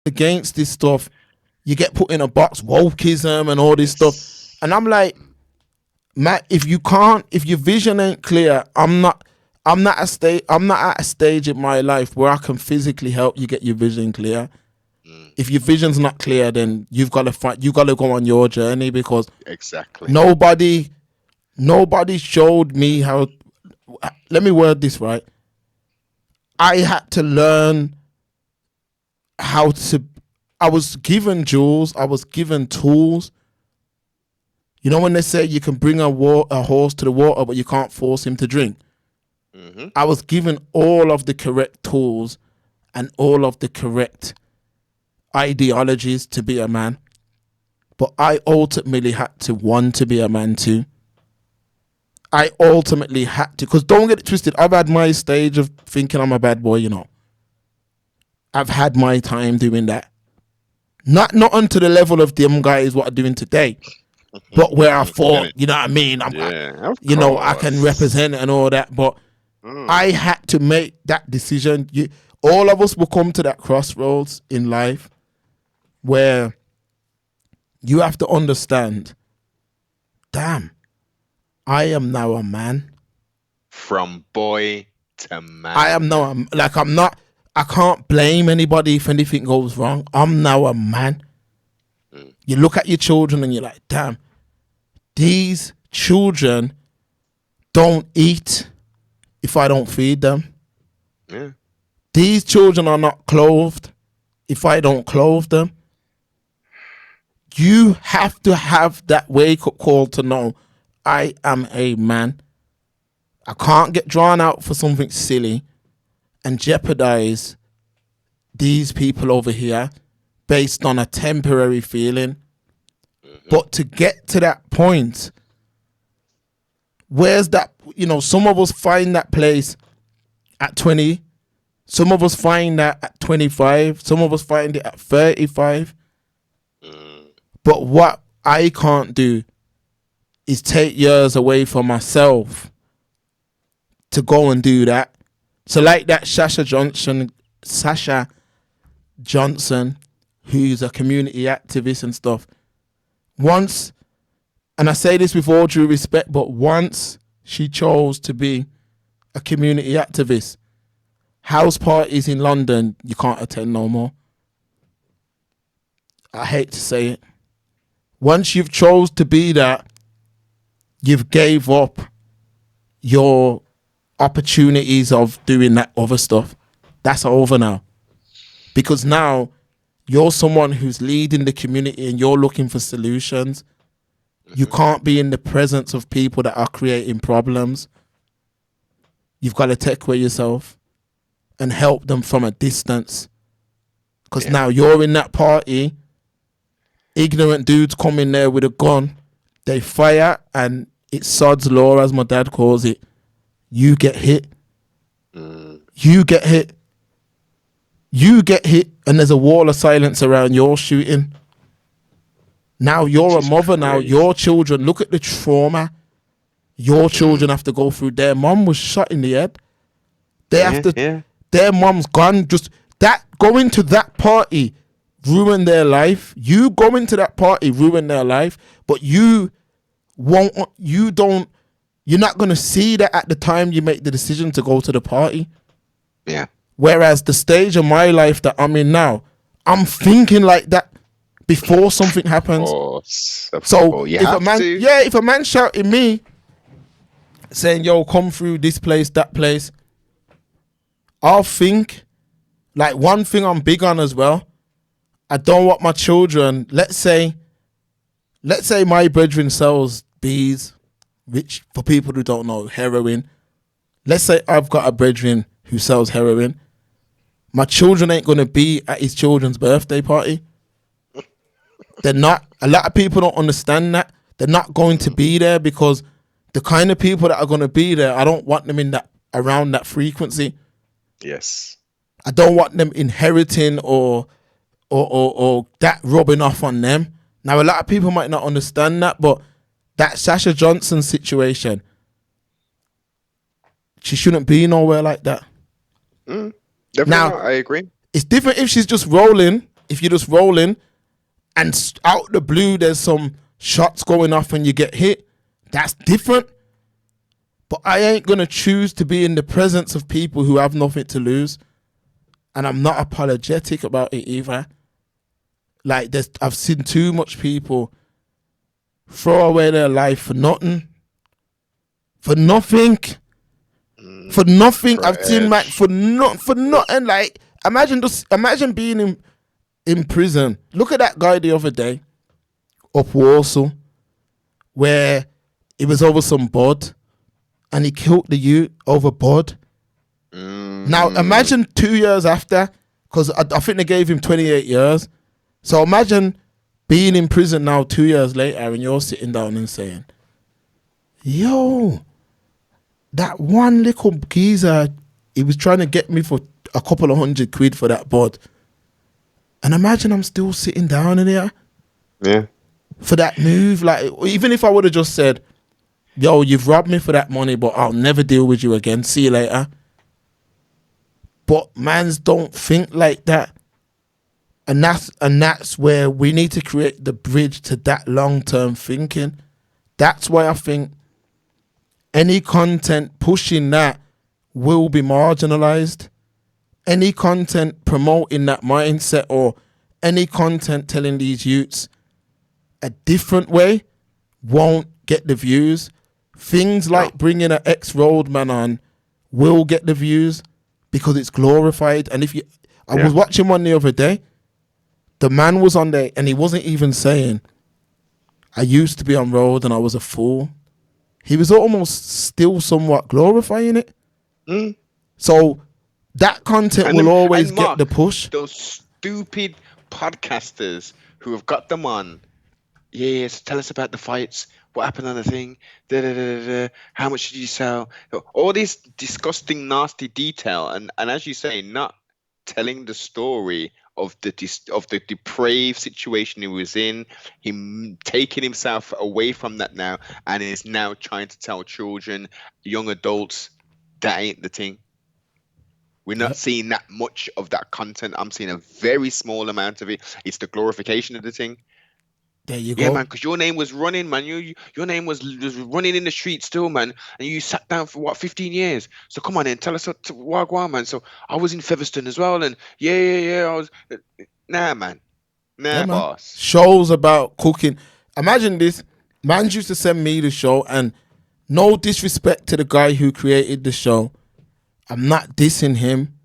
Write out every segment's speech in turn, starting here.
against this stuff, you get put in a box, wokeism and all this stuff. And I'm like, Matt, if your vision ain't clear, I'm not at a stage in my life where I can physically help you get your vision clear. If your vision's not clear, then you've got to go on your journey, because nobody showed me how. Let me word this right. I had to learn how to. I was given jewels. I was given tools. You know when they say you can bring a horse to the water, but you can't force him to drink? Mm-hmm. I was given all of the correct tools and all of the correct ideologies to be a man. But I ultimately had to want to be a man too. I ultimately had to, because don't get it twisted, I've had my stage of thinking I'm a bad boy, you know. I've had my time doing that. Not onto the level of them guys what are doing today. But where I thought, you know what I mean? I can represent and all that. But I had to make that decision. All of us will come to that crossroads in life where you have to understand, damn, I am now a man. From boy to man. I am now, I can't blame anybody if anything goes wrong. I'm now a man. You look at your children and you're like, damn, these children don't eat if I don't feed them. Yeah. These children are not clothed if I don't clothe them. You have to have that wake-up call to know I am a man. I can't get drawn out for something silly and jeopardize these people over here based on a temporary feeling. But to get to that point, where's that, some of us find that place at 20, some of us find that at 25, some of us find it at 35. But what I can't do is take years away from myself to go and do that. So like that Sasha Johnson, who's a community activist and stuff, once, and I say this with all due respect, but once she chose to be a community activist, house parties in London, you can't attend no more. I hate to say it. Once you've chose to be that, you've gave up your opportunities of doing that other stuff. That's over now. Because now you're someone who's leading the community and you're looking for solutions. You can't be in the presence of people that are creating problems. You've got to take away yourself and help them from a distance. Because now you're in that party, ignorant dudes come in there with a gun, they fire, and it's sod's law, as my dad calls it. You get hit. You get hit. You get hit, and there's a wall of silence around your shooting. Now you're a mother now. Your children, look at the trauma your children have to go through. Their mom was shot in the head. Their mom's gone. Just that, going to that party ruined their life. You going to that party ruined their life, but you're not going to see that at the time you make the decision to go to the party. Yeah. Whereas the stage of my life that I'm in now, I'm thinking like that before something happens. So if a man shouting me saying, yo, come through this place, that place, I'll think, like, one thing I'm big on as well, I don't want my children, let's say my brethren sells bees, which for people who don't know, heroin. Let's say I've got a brethren who sells heroin. My children ain't going to be at his children's birthday party. They're not. A lot of people don't understand that. They're not going to be there because the kind of people that are going to be there, I don't want them in that, around that frequency. Yes. I don't want them inheriting or that rubbing off on them. Now, a lot of people might not understand that, but that Sasha Johnson situation, she shouldn't be nowhere like that. Definitely now, not, I agree. It's different if she's just rolling if you're just rolling and out the blue there's some shots going off and you get hit, that's different. But I ain't gonna choose to be in the presence of people who have nothing to lose, and I'm not apologetic about it either. Like I've seen too much people throw away their life for nothing. For nothing. I've seen Mac for nothing. Like imagine being in prison. Look at that guy the other day up Warsaw, where it was over some bud and he killed the youth over bud. Now imagine 2 years after, because I think they gave him 28 years. So imagine being in prison now 2 years later and you're sitting down and saying, yo, that one little geezer, he was trying to get me for a couple of £100 for that bud. And imagine I'm still sitting down in there. Yeah. For that move. Like, even if I would have just said, yo, you've robbed me for that money, but I'll never deal with you again. See you later. But mans don't think like that. And that's where we need to create the bridge to that long-term thinking. That's why I think any content pushing that will be marginalized. Any content promoting that mindset, or any content telling these youths a different way, won't get the views. Things like bringing an ex-roadman on will get the views because it's glorified. And I was watching one the other day. The man was on there and he wasn't even saying, I used to be on road and I was a fool. He was almost still somewhat glorifying it. So that content will always get the push. Those stupid podcasters who have got them on. Yes, tell us about the fights. What happened on the thing? How much did you sell? All this disgusting, nasty detail, and as you say, not telling the story of the depraved situation he was in. Him taking himself away from that now, and is now trying to tell children, young adults, that ain't the thing. We're not seeing that much of that content. I'm seeing a very small amount of it. It's the glorification of the thing. There you go. Yeah, man, because your name was running, man. Your name was running in the street still, man. And you sat down for 15 years. So come on then, tell us what Wagwan, man. So I was in Featherstone as well, and yeah. I was man. Boss. Shows about cooking. Imagine this. Man used to send me the show, and no disrespect to the guy who created the show. I'm not dissing him,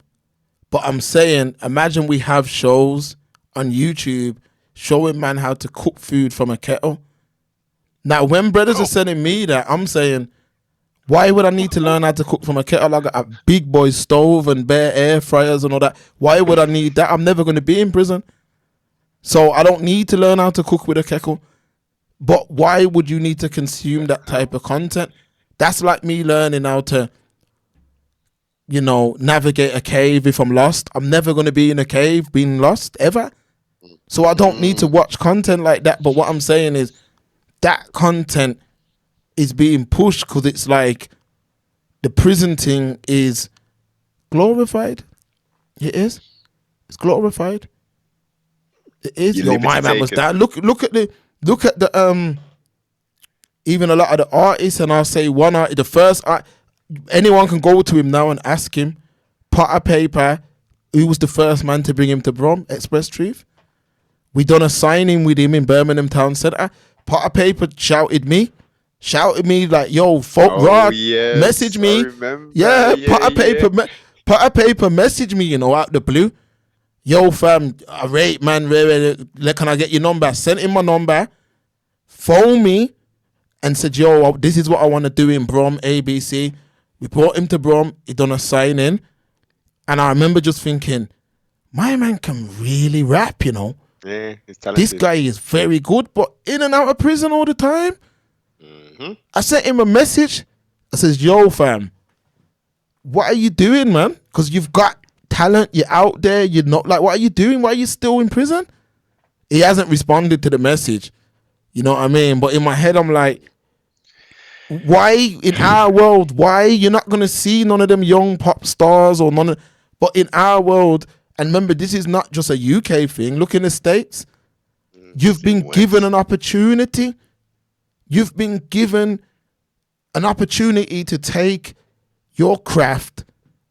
but I'm saying, imagine we have shows on YouTube showing man how to cook food from a kettle. Now, when brothers are sending me that, I'm saying, why would I need to learn how to cook from a kettle? I got a big boy stove and bare air fryers and all that. Why would I need that? I'm never going to be in prison. So I don't need to learn how to cook with a kettle. But why would you need to consume that type of content? That's like me learning how to, navigate a cave if I'm lost. I'm never going to be in a cave being lost, ever. So I don't need to watch content like that. But what I'm saying is that content is being pushed because it's like the prison thing is glorified. It is. It's glorified. It is. Yo, my man was down. Look at the even a lot of the artists, and I'll say one art, the first art, anyone can go to him now and ask him, Potter Paper, who was the first man to bring him to Brom, Express Truth. We done a signing with him in Birmingham Town Centre. Potter Paper shouted me like, yo, folk Rod, message me. Potter Paper message me, out the blue. Yo, fam, I rate, man, can I get your number? Sent him my number, phoned me, and said, yo, this is what I want to do in Brom, ABC. We brought him to Brom, he done a sign-in, and I remember just thinking, my man can really rap, Yeah, he's talented. This guy is very good, but in and out of prison all the time. I sent him a message. I says, yo, fam, what are you doing, man? Because you've got talent, you're out there, you're not like, what are you doing? Why are you still in prison? He hasn't responded to the message. You know what I mean? But in my head, I'm like, why in our world, why you're not going to see none of them young pop stars or but in our world, And remember, this is not just a UK thing. Look in the States. You've It's in the been given West. an opportunity. You've been given an opportunity to take your craft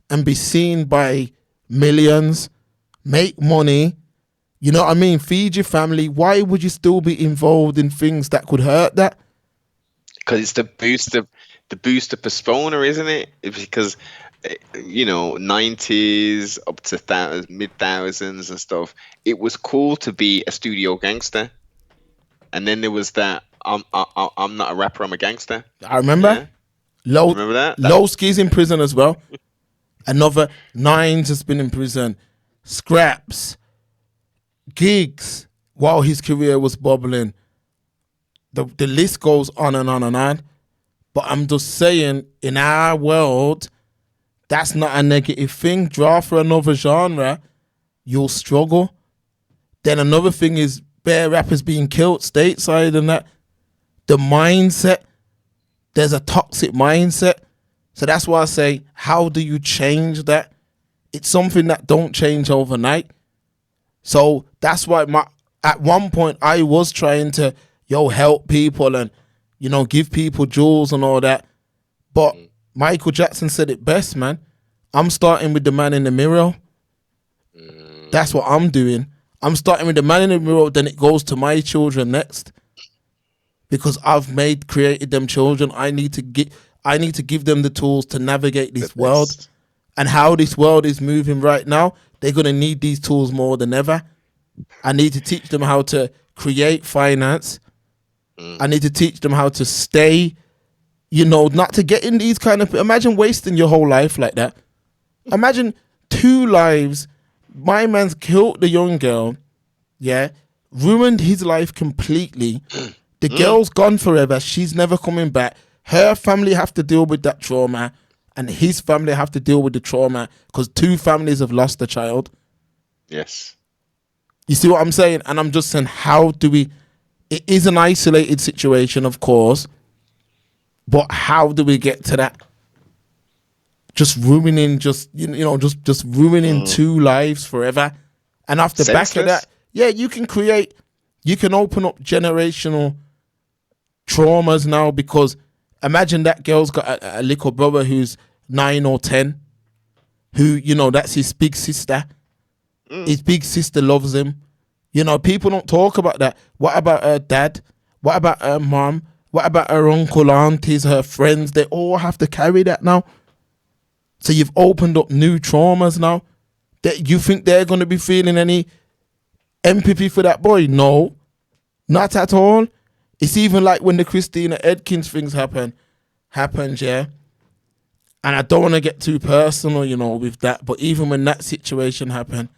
and be seen by millions, make money. You know what I mean? Feed your family. Why would you still be involved in things that could hurt that? Because it's the postponer, isn't it? It's because you know, 90s up to mid thousands and stuff. It was cool to be a studio gangster, and then there was that I'm not a rapper, I'm a gangster. I remember. Yeah, Low, remember that? Lowski's in prison as well. Another Nines has been in prison. Scraps, gigs while his career was bubbling. The list goes on and on and on. But I'm just saying, in our world, that's not a negative thing. Draw for another genre, you'll struggle. Then another thing is bare rappers being killed stateside and that. The mindset, there's a toxic mindset. So that's why I say, how do you change that? It's something that don't change overnight. So that's why at one point I was trying to help people and give people jewels and all that. But Michael Jackson said it best, man. I'm starting with the man in the mirror. That's what I'm doing. I'm starting with the man in the mirror, then it goes to my children next. Because I've created them children. I need to give them the tools to navigate this world. And how this world is moving right now, they're going to need these tools more than ever. I need to teach them how to create finance. I need to teach them how to stay, not to get in these kind of... Imagine wasting your whole life like that. Imagine 2 lives. My man's killed the young girl, yeah, ruined his life completely. The girl's gone forever. She's never coming back. Her family have to deal with that trauma, and his family have to deal with the trauma because 2 families have lost a child. Yes. You see what I'm saying? And I'm just saying, how do we... It is an isolated situation, of course, but how do we get to that? Just ruining, just ruining 2 lives forever. And off the back of that, yeah, you can open up generational traumas now, because imagine that girl's got a little brother who's 9 or 10, who, that's his big sister. His big sister loves him. People don't talk about that. What about her dad? What about her mom? What about her uncle, aunties, her friends? They all have to carry that now. So you've opened up new traumas now. That you think they're going to be feeling any empathy for that boy? No, not at all. It's even like when the Christina Edkins things happened, yeah. And I don't want to get too personal, with that. But even when that situation happened,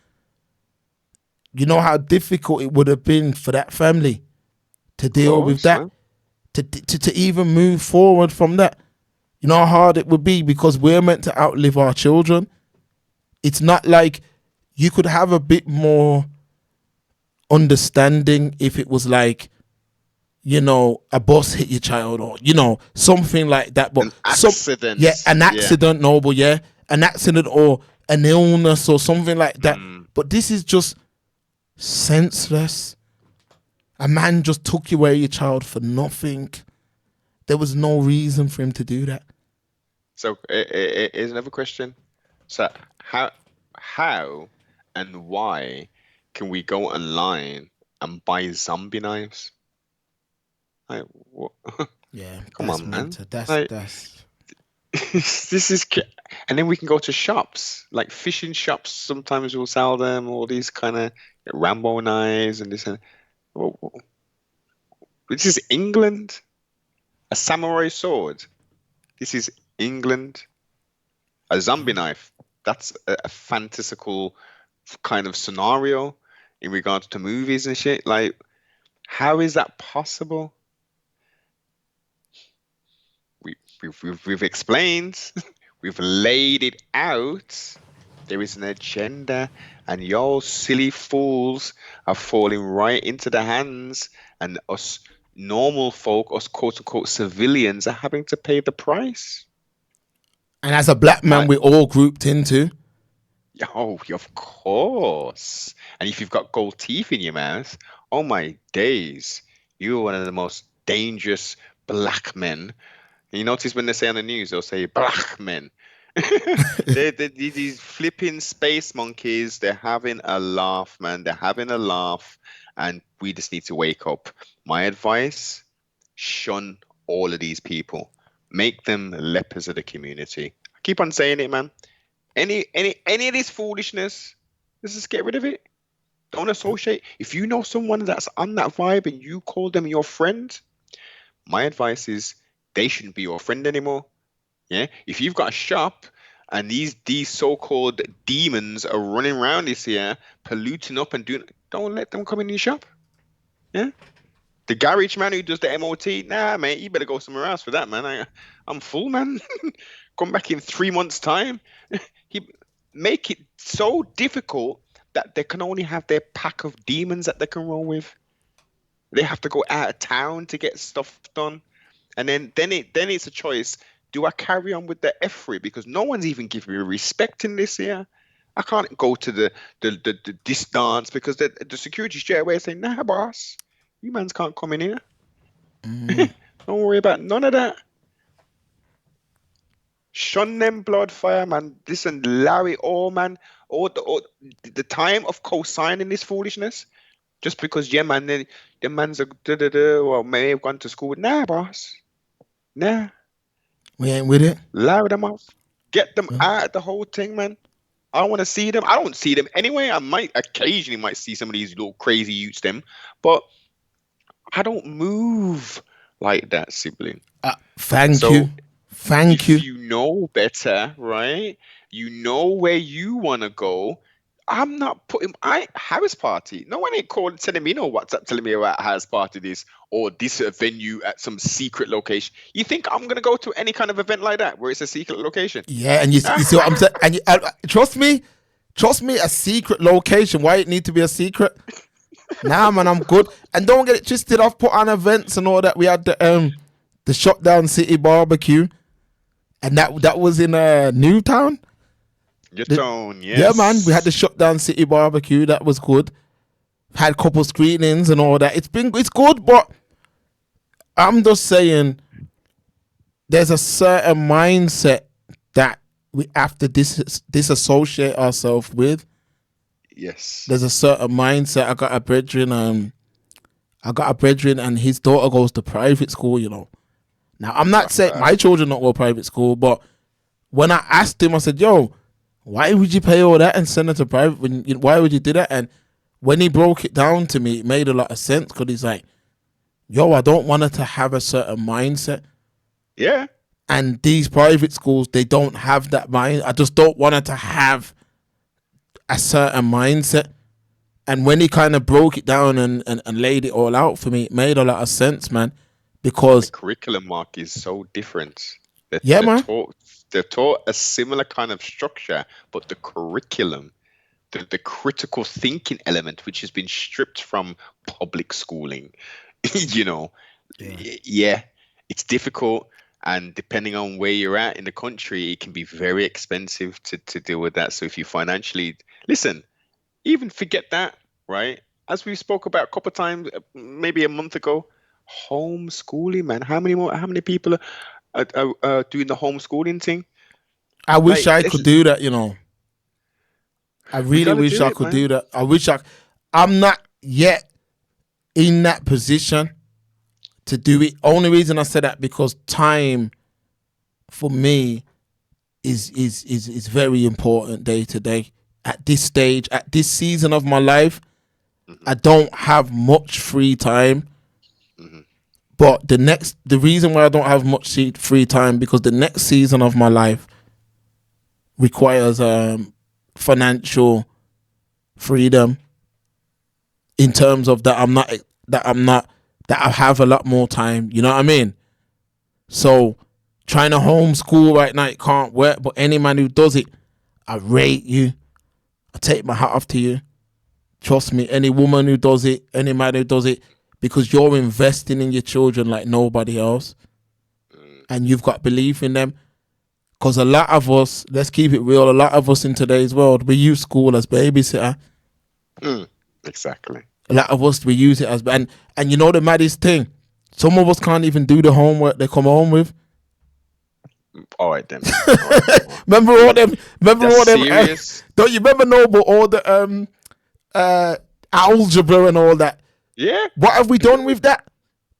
you know how difficult it would have been for that family to deal with that, man. to even move forward from that. You know how hard it would be, because we're meant to outlive our children. It's not like you could have a bit more understanding if it was like, a bus hit your child or, something like that. But an accident. An accident, no, but an accident or an illness or something like that. But this is just senseless. A man just took away your child for nothing. There was no reason for him to do that. So here's another question. So how and why can we go online and buy zombie knives? Like, what? Yeah, come on, man. That's this is, and then we can go to shops, like fishing shops. Sometimes we'll sell them all these kind of Rambo knives and this. And this is England. A samurai sword. This is England. A zombie knife. That's a fantastical kind of scenario in regards to movies and shit. Like, how is that possible? We've explained. We've laid it out. There is an agenda, and y'all silly fools are falling right into the hands, and us normal folk, us quote unquote civilians, are having to pay the price. And as a black man, we're all grouped into. Oh, of course. And if you've got gold teeth in your mouth, oh my days, you're one of the most dangerous black men. You notice when they say on the news, they'll say black men. These flipping space monkeys, they're having a laugh, man. They're having a laugh, and we just need to wake up. My advice: shun all of these people. Make them lepers of the community. I keep on saying it, man. Any of this foolishness, let's just get rid of it. Don't associate. If you know someone that's on that vibe and you call them your friend, my advice is they shouldn't be your friend anymore. Yeah. If you've got a shop and these so-called demons are running around this year, polluting up and doing, don't let them come in your shop. Yeah. The garage man who does the MOT, nah, mate, you better go somewhere else for that, man. I'm full, man. Come back in 3 months' time. He make it so difficult that they can only have their pack of demons that they can roll with. They have to go out of town to get stuff done, and then it's a choice. Do I carry on with the F3 because no one's even giving me respect in this year? I can't go to the this dance because the security straight away saying, nah, boss, you mans can't come in here. Don't worry about none of that. Shun them blood fire, man. Listen, Larry, man, all the time of co-signing this foolishness, just because man, the man's a or may have gone to school. Nah, boss. Nah. We ain't with it. Larry them off. Get them out of the whole thing, man. I want to see them. I don't see them anyway. I might occasionally see some of these little crazy youths them, but I don't move like that, sibling. Thank you. If you know better, right? You know where you want to go. I'm not putting house party. No one ain't called telling me no WhatsApp telling me about house party this or this venue at some secret location. You think I'm gonna go to any kind of event like that where it's a secret location? Yeah, and you see what I'm saying? And trust me, a secret location. Why it need to be a secret? Nah, man, I'm good. And don't get it twisted. I've put on events and all that. We had the Shutdown City barbecue, and that was in Newtown. Newtown, yes. Yeah, man. We had the Shutdown City barbecue. That was good. Had a couple screenings and all that. It's good, but I'm just saying there's a certain mindset that we have to disassociate ourselves with. Yes. There's a certain mindset. I got a brethren and his daughter goes to private school, you know. Now, I'm not saying my children not go to private school, but when I asked him, I said, yo, why would you pay all that and send her to private? Why would you do that? And when he broke it down to me, it made a lot of sense because he's like, yo, I don't want her to have a certain mindset. Yeah. And these private schools, they don't have that mind. I just don't want her to have a certain mindset. And when he kind of broke it down and laid it all out for me, it made a lot of sense, man. Because the curriculum, Mark, is so different. Man. They're taught a similar kind of structure, but the curriculum, the critical thinking element, which has been stripped from public schooling, you know, yeah, it's difficult. And depending on where you're at in the country, it can be very expensive to deal with that. So if you financially, listen, even forget that, right? As we spoke about a couple of times, maybe a month ago, homeschooling, man. How many people are doing the homeschooling thing? I wish I could do that, you know. I really wish I could do that. I wish I'm not yet in that position to do it. Only reason I said that because time for me is very important day to day. At this stage, at this season of my life, I don't have much free time. But the reason why I don't have much free time because the next season of my life requires financial freedom in terms of that I have a lot more time. You know what I mean? So trying to homeschool right now, it can't work. But any man who does it, I rate you. I take my hat off to you. Trust me, any woman who does it, any man who does it, because you're investing in your children like nobody else. And you've got belief in them. Because a lot of us, let's keep it real, a lot of us in today's world, we use school as babysitter. Exactly. A lot of us, we use it as, and you know the maddest thing, some of us can't even do the homework they come home with. All right then. All right, then. Well, Remember all them? Remember that's all them? serious. Don't you remember Noble? All the algebra and all that. Yeah. What have we done with that?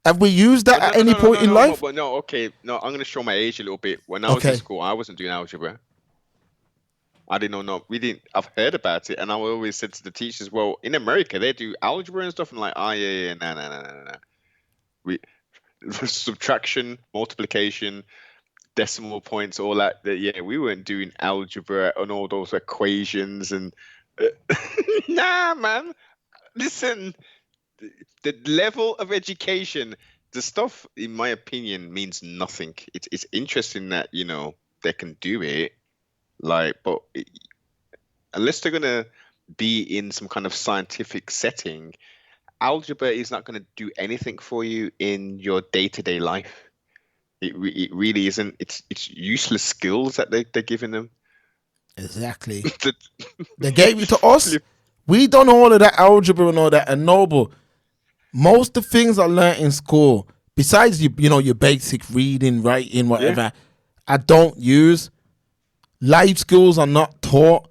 Have we used that at any point in life? But no, okay. No, I'm going to show my age a little bit. When I was Okay. in school, I wasn't doing algebra. I didn't know. No, we didn't. I've heard about it, and I always said to the teachers, "Well, in America, they do algebra and stuff." And like, oh yeah, no. We subtraction, multiplication, decimal points, all that. Yeah, we weren't doing algebra and all those equations and. Nah, man. Listen, the level of education, the stuff, in my opinion, means nothing. It's interesting that they can do it, like, but unless they're gonna be in some kind of scientific setting, algebra is not gonna do anything for you in your day-to-day life. It really isn't. It's useless skills that they're giving them. Exactly. They gave it to us. We done all of that algebra and all that. And Noble, most of the things I learned in school, besides your basic reading, writing, whatever, I don't use. Life skills are not taught.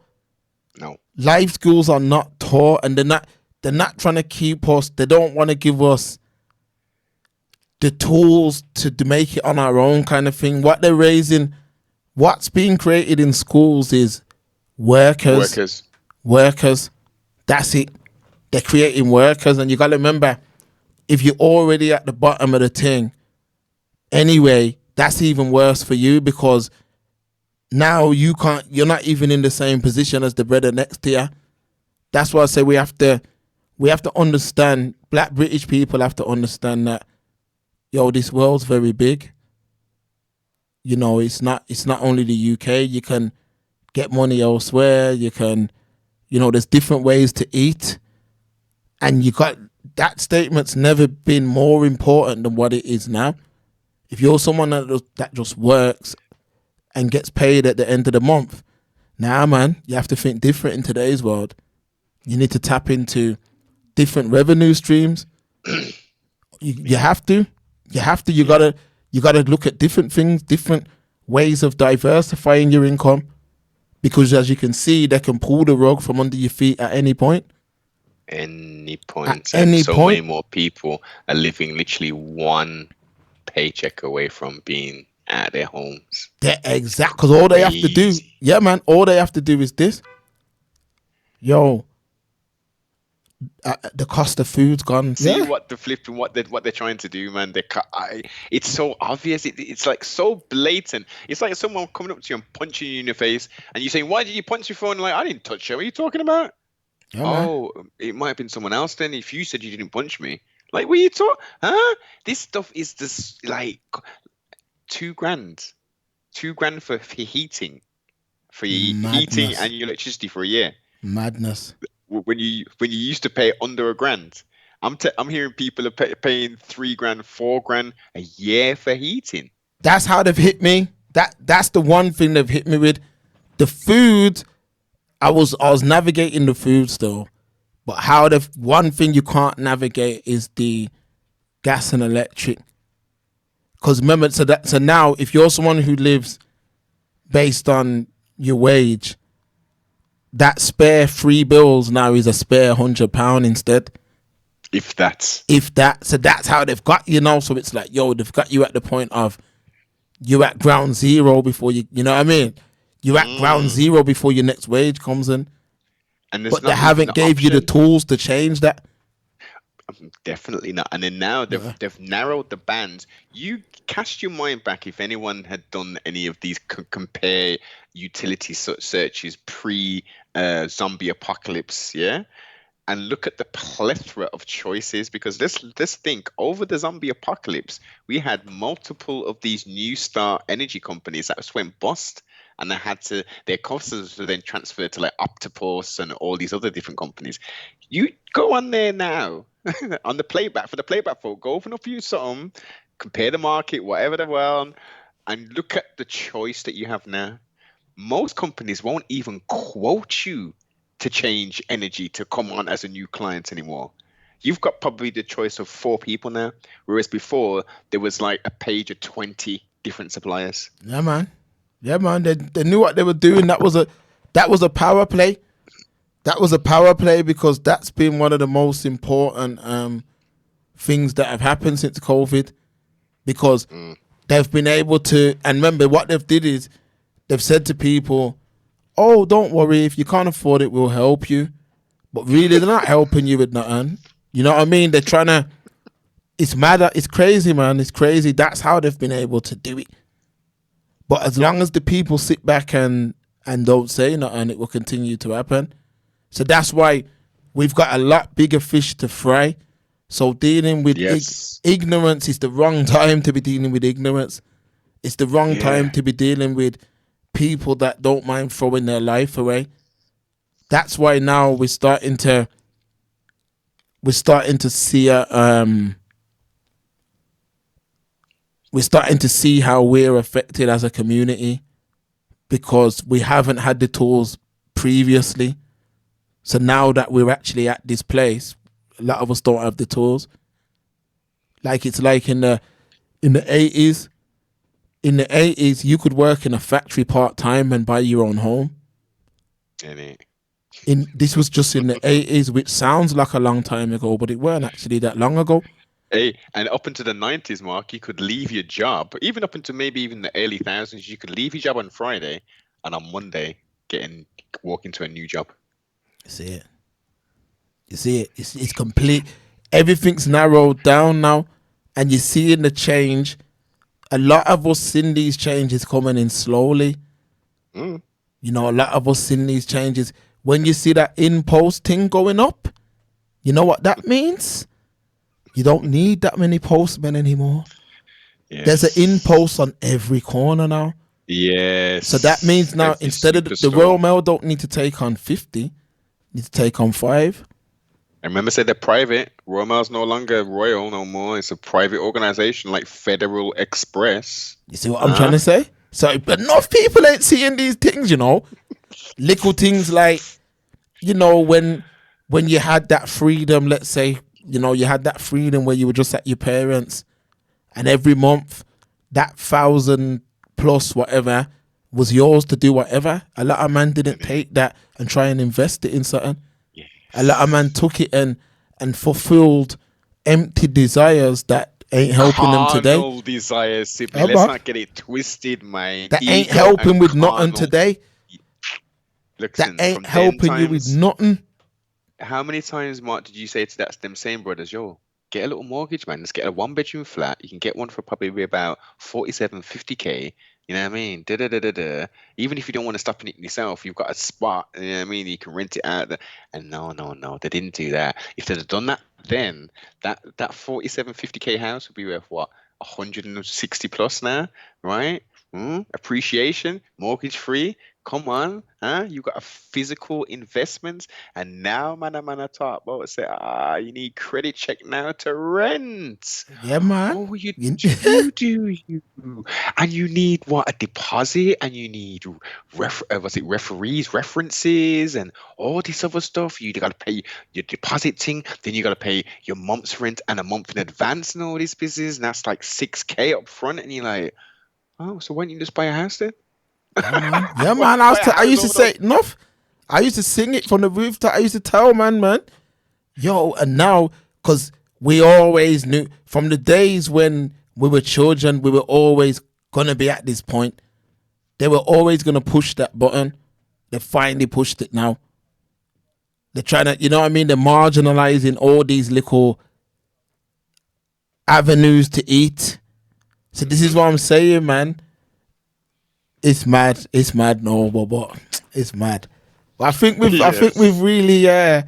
No. Life skills are not taught, and they're not trying to keep us. They don't want to give us the tools to make it on our own kind of thing. What they're raising, what's being created in schools is workers. That's it. They're creating workers, and you got to remember, if you're already at the bottom of the thing, anyway, that's even worse for you, because now you're not even in the same position as the brother next to you. That's why I say we have to understand, black British people have to understand that, this world's very big. It's not only the UK. You can get money elsewhere. You can, there's different ways to eat. And that statement's never been more important than what it is now. If you're someone that just works and gets paid at the end of the month, man, you have to think different in today's world. You need to tap into different revenue streams. You have to. You gotta look at different things, different ways of diversifying your income, because as you can see, they can pull the rug from under your feet at any point. Many more people are living literally one paycheck away from being at their homes. Yeah, exactly. Because all they have to do, all they have to do is this. The cost of food's gone. See what they're trying to do, man. It's so obvious. It's like so blatant. It's like someone coming up to you and punching you in your face, and you saying, "Why did you punch your phone?" Like, I didn't touch it. What are you talking about? It might have been someone else then. If you said you didn't punch me, like, what are you talking? Huh? This stuff is just like $2,000 for heating, heating and your electricity for a year. Madness. When you used to pay under $1,000, I'm hearing people are paying $3,000, $4,000 a year for heating. That's how they've hit me. That's the one thing they've hit me with. The food, I was navigating the food still, but how the one thing you can't navigate is the gas and electric. Because remember, so now if you're someone who lives based on your wage, that spare 3 bills now is a spare £100 instead. If that. So that's how they've got you now. So it's like, they've got you at the point of you're at ground zero before you know what I mean? You're at ground zero before your next wage comes in. But they haven't gave you the tools to change that. Definitely not. And then now they've narrowed the bands. You cast your mind back if anyone had done any of these compare utility searches pre zombie apocalypse, and look at the plethora of choices, because let's think, over the zombie apocalypse we had multiple of these new start energy companies that just went bust, and their costs were then transferred to like Octopus and all these other different companies. You go on there now on the playback, for the playback folk, go open up you something, compare the market, whatever the well, and look at the choice that you have now. Most companies won't even quote you to change energy to come on as a new client anymore. You've got probably the choice of 4 people now, whereas before there was like a page of 20 different suppliers. Yeah, man. Yeah, man. They knew what they were doing. That was a power play. That was a power play because that's been one of the most important things that have happened since COVID. Because they've been able to, and remember what they've did is they've said to people, "Oh, don't worry, if you can't afford it, we'll help you." But really, they're not helping you with nothing. You know what I mean? They're trying to. It's mad. It's crazy, man. It's crazy. That's how they've been able to do it. But as long as the people sit back and don't say nothing, it will continue to happen. So that's why we've got a lot bigger fish to fry. So dealing with Yes. ignorance is the wrong time to be dealing with ignorance. It's the wrong Yeah. time to be dealing with people that don't mind throwing their life away. That's why now we're starting to see we're starting to see how we're affected as a community because we haven't had the tools previously. So now that we're actually at this place, a lot of us don't have the tools. Like it's like in the 80s. In the 80s, you could work in a factory part-time and buy your own home. This was just in the 80s, which sounds like a long time ago, but it weren't actually that long ago. Hey, and up into the 90s, Mark, you could leave your job, even up into maybe even the early thousands, you could leave your job on Friday and on Monday walk into a new job. You see it. It's complete. Everything's narrowed down now, and you're seeing the change. A lot of us seen these changes coming in slowly. You know, a lot of us seen these changes. When you see that in-post thing going up, you know what that means? You don't need that many postmen anymore. Yes. There's an in-post on every corner now. Yes. So that means now Every instead of the Royal Mail don't need to take on 50, need to take on 5. I remember say they're private. Royal Mail's no longer royal no more. It's a private organization like Federal Express. You see what I'm trying to say? So enough people ain't seeing these things, you know. Little things like, you know, when you had that freedom, let's say, you know, you had that freedom where you were just at your parents, and every month that 1,000 plus whatever was yours to do whatever. A lot of man didn't take that and try and invest it in something. Yes. A lot of man took it and fulfilled empty desires that ain't helping them today. Carnal desires, simply. Let's not get it twisted, mate. That ain't helping with nothing today. Listen, that ain't helping you with nothing. How many times, Mark, did you say to them same brothers, yo, get a little mortgage, man. Let's get a 1-bedroom flat. You can get one for probably about 47, 50K. You know what I mean? Even if you don't want to stop in it yourself, you've got a spot. You know what I mean? You can rent it out. And no, they didn't do that. If they'd have done that, then that 47, 50K house would be worth what? 160 plus now, right? Appreciation, mortgage free. Come on, you got a physical investment, and now man I talk about say, you need credit check now to rent. Yeah, man. Oh, you do, and you need what, a deposit, and you need referees, references, and all this other stuff. You got to pay your deposit thing, then you got to pay your month's rent and a month in advance, and all this business, and that's like 6K up front, and you're like, oh, so why don't you just buy a house then? Yeah, man. I used to say enough. I used to sing it from the rooftop. I used to tell man, yo, and now, because we always knew from the days when we were children, we were always gonna be at this point. They were always gonna push that button. They finally pushed it now. They're trying to, you know what I mean? They're marginalizing all these little avenues to eat. So this is what I'm saying, man. It's mad. It's mad. No, but it's mad. But I think we've really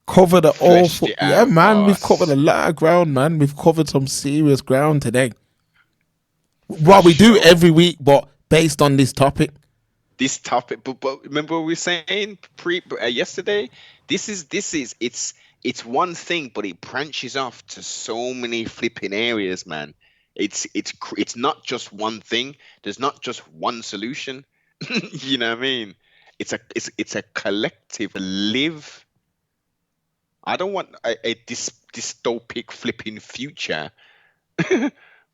covered it all. Yeah, man. We've covered a lot of ground, man. We've covered some serious ground today. Well, we do every week, but based on this topic. This topic, but remember what we were saying yesterday. It's one thing, but it branches off to so many flipping areas, man. It's not just one thing. There's not just one solution. You know what I mean? It's a collective live. I don't want a dystopic flipping future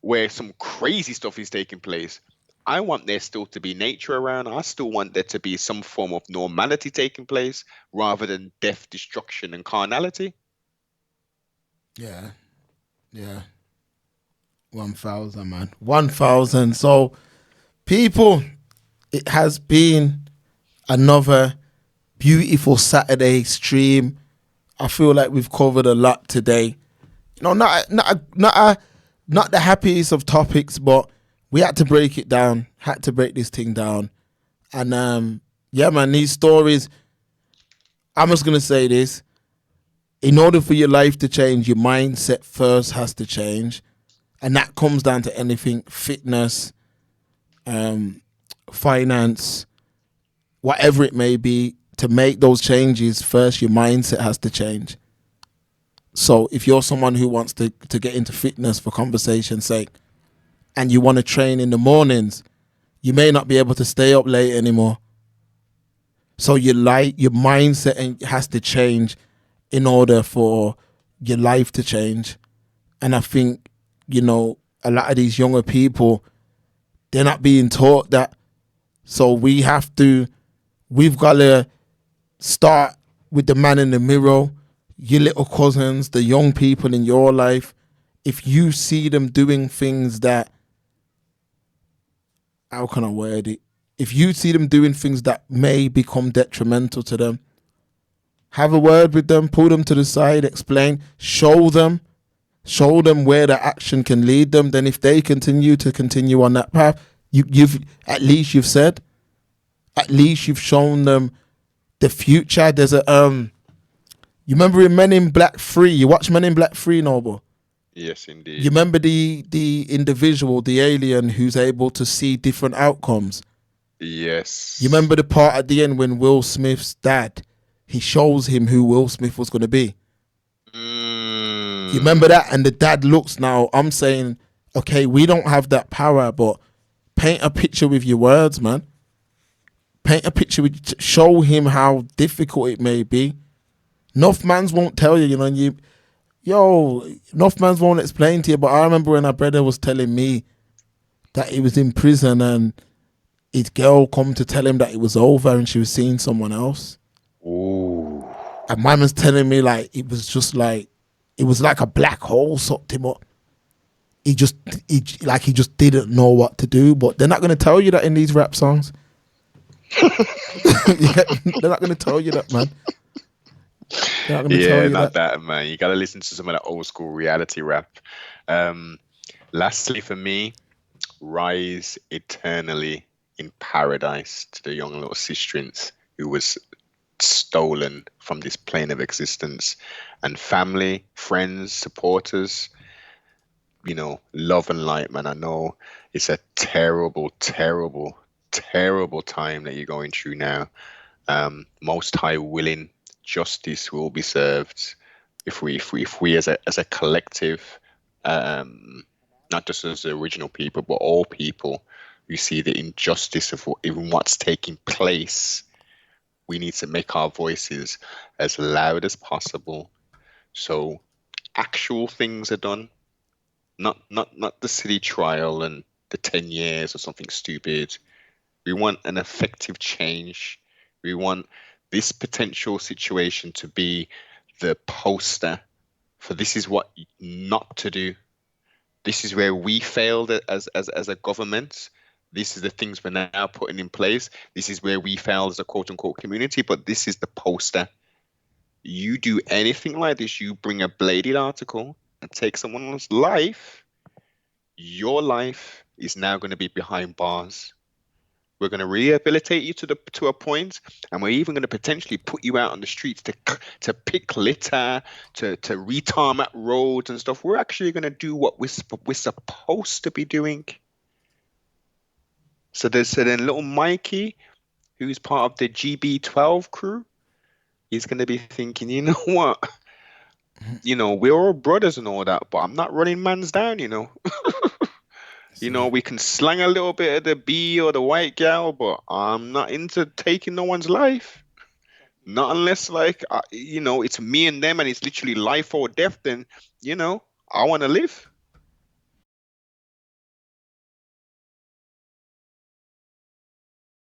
where some crazy stuff is taking place. I want there still to be nature around. I still want there to be some form of normality taking place rather than death, destruction, and carnality. Yeah, yeah. 1,000, man. 1,000. So, people, it has been another beautiful Saturday stream. I feel like we've covered a lot today. You know, not the happiest of topics, but we had to break it down. Had to break this thing down, and yeah, man, these stories. I'm just gonna say this: in order for your life to change, your mindset first has to change, and that comes down to anything: fitness, finance, whatever it may be. To make those changes, first your mindset has to change. So if you're someone who wants to get into fitness for conversation's sake, and you want to train in the mornings, you may not be able to stay up late anymore. So your mindset has to change in order for your life to change. And I think, a lot of these younger people, they're not being taught that. So we've got to start with the man in the mirror, your little cousins, the young people in your life. If you see them doing things that, how can I word it? If you see them doing things that may become detrimental to them, have a word with them, pull them to the side, explain, show them where the action can lead them. Then if they continue on that path, you've at least you've said, at least you've shown them the future. There's a you remember in Men in Black 3, you watch Men in Black 3, Noble? Yes, You indeed. remember the individual, the alien who's able to see different outcomes? You Yes. remember the part at the end when Will Smith's dad, he shows him who Will Smith was going to be? You remember Mm. that? And the dad looks now, I'm saying, okay, we don't have that power, but paint a picture with your words, man. Paint a picture show him how difficult it may be. Enough mans won't tell you, enough mans won't explain to you. But I remember when our brother was telling me that he was in prison and his girl come to tell him that it was over and she was seeing someone else. Ooh. And my man's telling me like it was like a black hole sucked him up. He just didn't know what to do. But they're not going to tell you that in these rap songs. Yeah, they're not going to tell you that, man. They're not going to tell Yeah, you not that. that, man. You gotta listen to some of that old school reality rap. Um, Lastly, for me, rise eternally in paradise to the young little sistrins who was stolen from this plane of existence, and family, friends, supporters, love and light, man. I know it's a terrible, terrible, terrible time that you're going through now. Most High willing, justice will be served if we as a collective, um, not just as the original people, but all people, we see the injustice of even what's taking place. We need to make our voices as loud as possible, so actual things are done, not the city trial and the 10 years or something stupid. We want an effective change. We want this potential situation to be the poster for this is what not to do. This is where we failed as a government. This is the things we're now putting in place. This is where we failed as a quote unquote community, but this is the poster. You do anything like this, you bring a bladed article and take someone's life, your life is now going to be behind bars. We're going to rehabilitate you to a point, and we're even going to potentially put you out on the streets to pick litter, to retarmac roads and stuff. We're actually going to do what we're supposed to be doing. So then little Mikey, who's part of the GB12 crew, he's going to be thinking, you know what? We're all brothers and all that, but I'm not running man's down. You See, know, we can slang a little bit of the B or the white gal, but I'm not into taking no one's life. Not unless, like, it's me and them and it's literally life or death, then, I want to live.